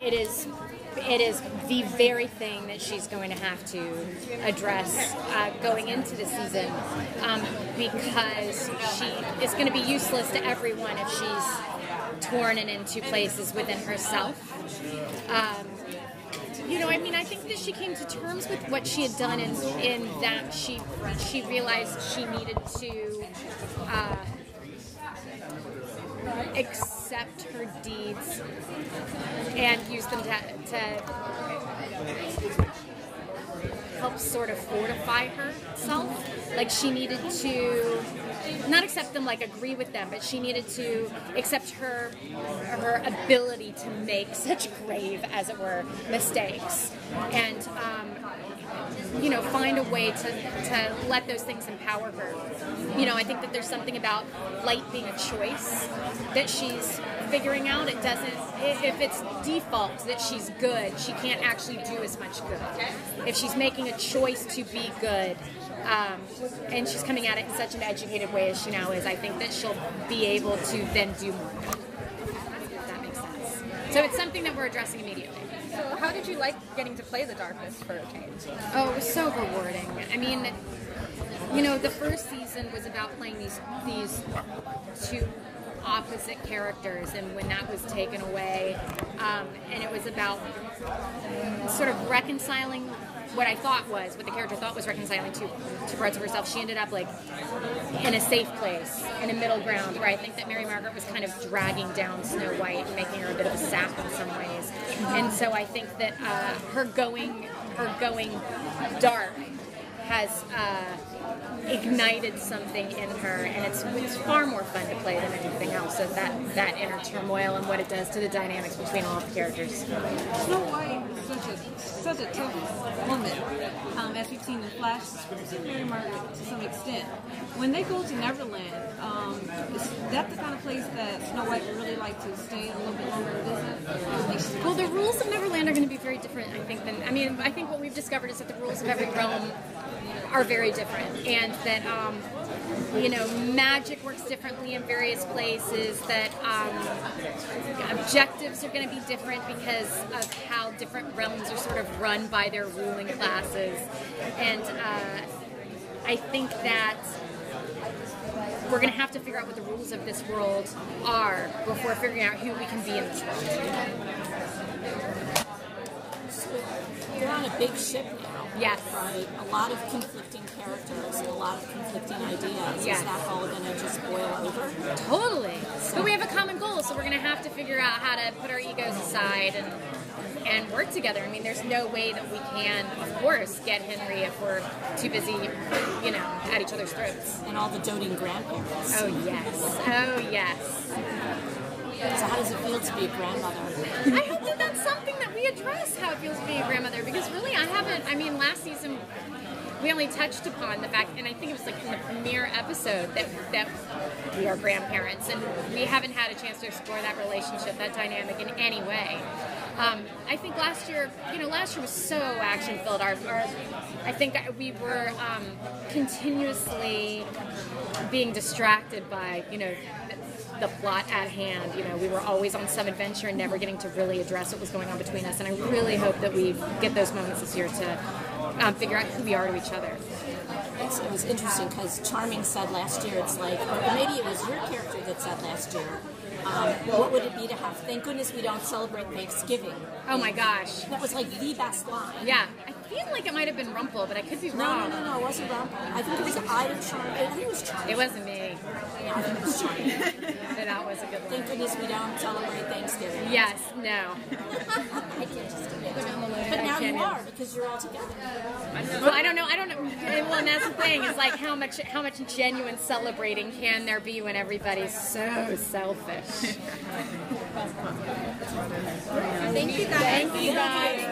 It is the very thing that she's going to have to address going into the season, because she is going to be useless to everyone if she's torn it into places within herself. I think that she came to terms with what she had done in that she realized she needed to accept her deeds and use them to help sort of fortify herself. Like, she needed to not accept them, like agree with them, but she needed to accept her ability to make such grave, as it were, mistakes, and find a way to let those things empower her. I think that there's something about light being a choice that she's figuring out. It doesn't, if it's default that she's good, she can't actually do as much good. If she's making a choice to be good, and she's coming at it in such an educated way as she now is, I think that she'll be able to then do more. If that makes sense. So it's something that we're addressing immediately. So how did you like getting to play the Darkness for a change? Oh, it was so rewarding. I mean, the first season was about playing these two opposite characters, and when that was taken away, and it was about sort of reconciling what the character thought was reconciling two parts of herself. She ended up like in a safe place, in a middle ground, where I think that Mary Margaret was kind of dragging down Snow White and making her a bit of a sap in some ways. And so I think that her going dark has ignited something in her, and it's far more fun to play than anything else. So that inner turmoil and what it does to the dynamics between all the characters. Snow White is such a tough woman, as we've seen in Flash, and Mary Margaret to some extent. When they go to Neverland, is that the kind of place that Snow White would really like to stay a little bit longer and visit? Well, the rules of Neverland are going to be very different, I think. I think what we've discovered is that the rules of every realm are very different, and that magic works differently in various places, that objectives are going to be different because of how different realms are sort of run by their ruling classes. And I think that we're going to have to figure out what the rules of this world are before figuring out who we can be in this world. You're on a big ship now. Yes. Right? A lot of conflicting characters and a lot of conflicting ideas. Yes. Is that all going to just boil over? Totally. But we have a common goal, so we're going to have to figure out how to put our egos aside and work together. I mean, there's no way that we can, of course, get Henry if we're too busy, at each other's throats. And all the doting grandparents. Oh, yes. Oh, yes. So how does it feel to be a grandmother? I hope that that's something that we address, how it feels to be a grandmother, because really last season we only touched upon the fact, and I think it was like in the premiere episode, that we are grandparents, and we haven't had a chance to explore that relationship, that dynamic in any way. I think last year was so action-filled. I think we were continuously being distracted by, the plot at hand. We were always on some adventure and never getting to really address what was going on between us. And I really hope that we get those moments this year to figure out who we are to each other. It was interesting because Charming said last year, it's like, or maybe it was your character that said last year, what would it be to have, thank goodness we don't celebrate Thanksgiving. Oh my gosh. That was like the best line. Yeah. I feel like it might have been Rumple, but I could be wrong. No, it wasn't Rumple. I think it was either Charming. I think it was Charming. It wasn't me. No, I think it was Charming. But that was a good one. Thank goodness we don't celebrate Thanksgiving. Yes, no. I can't just do it. But now you are, because you're all together. Well, I don't know. Well, and that's the thing. It's like how much genuine celebrating can there be when everybody's so selfish? Thank you guys. Thank you guys.